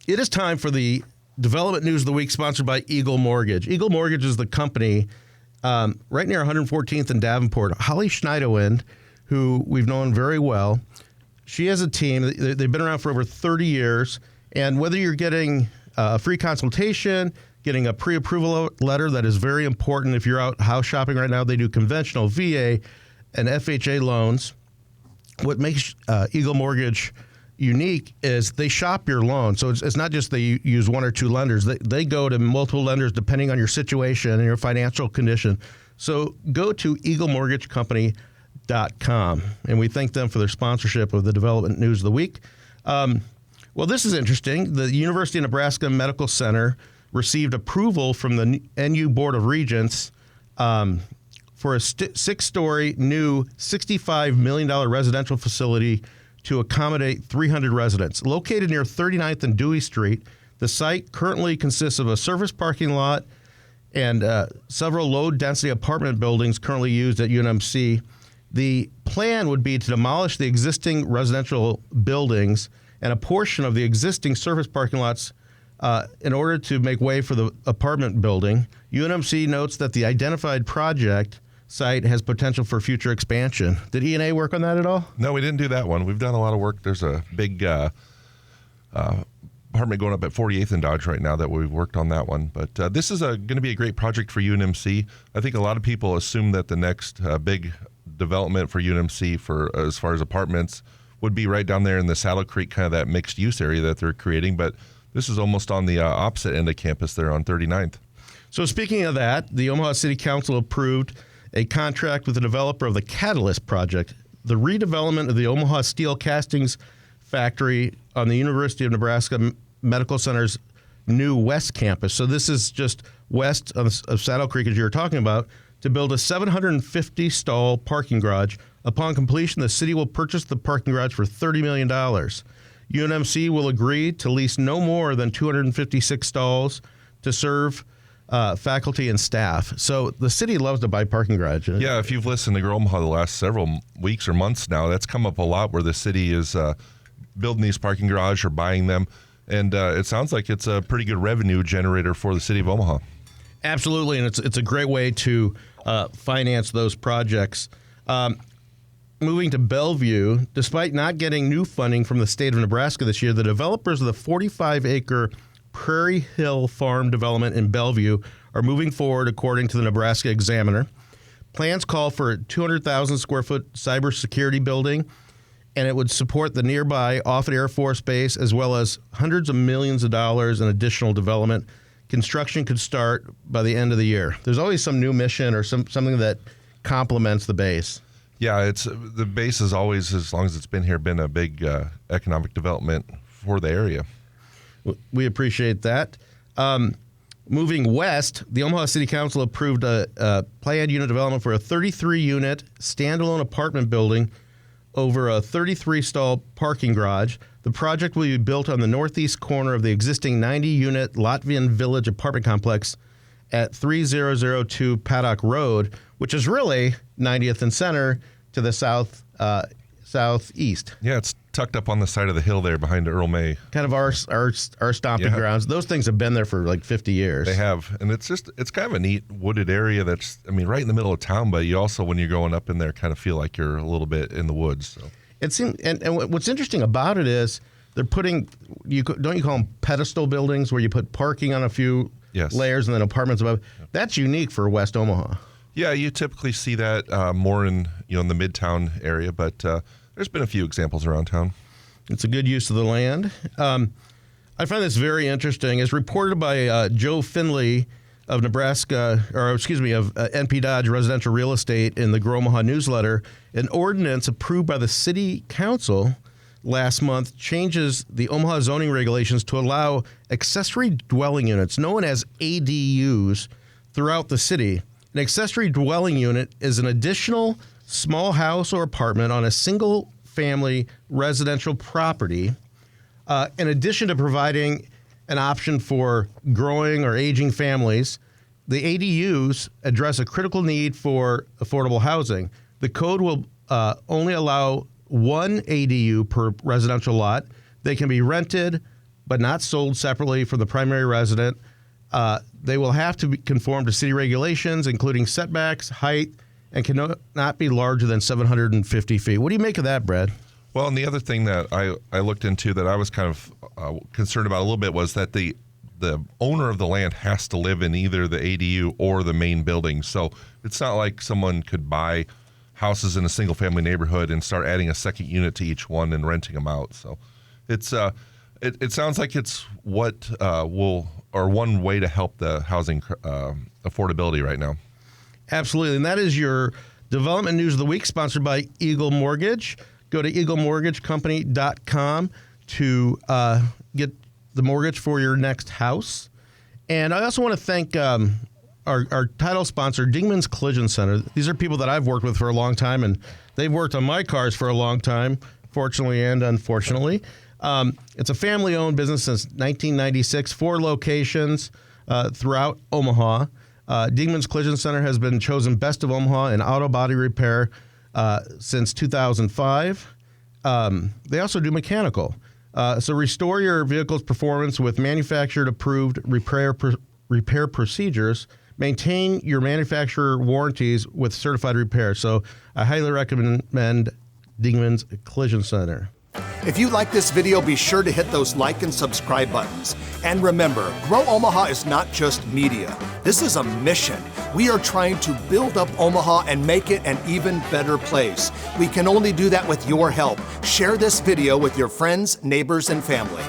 It is time for the Development News of the Week, sponsored by Eagle Mortgage. Eagle Mortgage is the company right near 114th and Davenport. Holly Schneiderwind, who we've known very well, she has a team. They've been around for over 30 years. And whether you're getting a free consultation, getting a pre-approval letter that is very important if you're out house shopping right now, they do conventional, VA, and FHA loans. What makes Eagle Mortgage unique is they shop your loan. So it's not just they use one or two lenders. They go to multiple lenders depending on your situation and your financial condition. So go to eaglemortgagecompany.com. And we thank them for their sponsorship of the Development News of the Week. Well, this is interesting. The University of Nebraska Medical Center received approval from the NU Board of Regents for a six-story new $65 million residential facility to accommodate 300 residents. Located near 39th and Dewey Street, the site currently consists of a surface parking lot and several low-density apartment buildings currently used at UNMC. The plan would be to demolish the existing residential buildings and a portion of the existing surface parking lots in order to make way for the apartment building. UNMC notes that the identified project site has potential for future expansion. Did E&A work on that at all? No, we didn't do that one. We've done a lot of work. There's a big apartment going up at 48th and Dodge right now that we've worked on that one. But this is going to be a great project for UNMC. I think a lot of people assume that the next big development for UNMC for as far as apartments would be right down there in the Saddle Creek, kind of that mixed use area that they're creating. But this is almost on the opposite end of campus there on 39th. So speaking of that, the Omaha City Council approved a contract with the developer of the Catalyst project, the redevelopment of the Omaha Steel Castings factory on the University of Nebraska Medical Center's new West campus. So this is just west of Saddle Creek, as you were talking about, to build a 750-stall parking garage. Upon completion, the city will purchase the parking garage for $30 million. UNMC will agree to lease no more than 256 stalls to serve faculty and staff. So the city loves to buy parking garages. Yeah, if you've listened to Grow Omaha the last several weeks or months now, that's come up a lot where the city is building these parking garages or buying them. And it sounds like it's a pretty good revenue generator for the city of Omaha. Absolutely, and it's a great way to finance those projects. Moving to Bellevue, despite not getting new funding from the state of Nebraska this year, the developers of the 45-acre Prairie Hill Farm development in Bellevue are moving forward, according to the Nebraska Examiner. Plans call for a 200,000 square foot cybersecurity building, and it would support the nearby Offutt Air Force Base, as well as hundreds of millions of dollars in additional development. Construction could start by the end of the year. There's always some new mission or something that complements the base. Yeah, the base is always, as long as it's been here, been a big economic development for the area. We appreciate that. Moving west, the Omaha City Council approved a planned unit development for a 33-unit standalone apartment building over a 33-stall parking garage. The project will be built on the northeast corner of the existing 90-unit Latvian Village apartment complex at 3002 Paddock Road, which is really 90th and Center to the southeast. Yeah, it's tucked up on the side of the hill there behind Earl May. Kind of our stomping grounds. Those things have been there for like 50 years. They have, and it's kind of a neat wooded area that's, right in the middle of town, but you also, when you're going up in there, kind of feel like you're a little bit in the woods. So. It seems, and what's interesting about it is they're putting, don't you call them pedestal buildings, where you put parking on a few layers and then apartments above? That's unique for West Omaha. Yeah, you typically see that more in in the Midtown area, but there's been a few examples around town. It's a good use of the land. I find this very interesting. As reported by Joe Finley of Nebraska, of NP Dodge Residential Real Estate in the Grow Omaha newsletter, an ordinance approved by the City Council last month changes the Omaha zoning regulations to allow accessory dwelling units, known as ADUs, throughout the city. An accessory dwelling unit is an additional small house or apartment on a single-family residential property, in addition to providing an option for growing or aging families. The ADUs address a critical need for affordable housing. The code will only allow one ADU per residential lot. They can be rented, but not sold separately from the primary resident. They will have to conform to city regulations, including setbacks, height, and cannot be larger than 750 feet. What do you make of that, Brad? Well, and the other thing that I looked into that I was kind of concerned about a little bit was that the owner of the land has to live in either the ADU or the main building. So it's not like someone could buy houses in a single family neighborhood and start adding a second unit to each one and renting them out. So it's it sounds like it's what one way to help the housing affordability right now. Absolutely. And that is your development news of the week, sponsored by Eagle Mortgage. Go to eaglemortgagecompany.com to get the mortgage for your next house. And I also want to thank our title sponsor, Dingman's Collision Center. These are people that I've worked with for a long time, and they've worked on my cars for a long time, fortunately and unfortunately. It's a family-owned business since 1996, 4 locations throughout Omaha. Dingman's Collision Center has been chosen Best of Omaha in auto body repair since 2005. They also do mechanical. So restore your vehicle's performance with manufacturer-approved repair procedures. Maintain your manufacturer warranties with certified repair. So I highly recommend Dingman's Collision Center. If you like this video, be sure to hit those like and subscribe buttons. And remember, Grow Omaha is not just media. This is a mission. We are trying to build up Omaha and make it an even better place. We can only do that with your help. Share this video with your friends, neighbors, and family.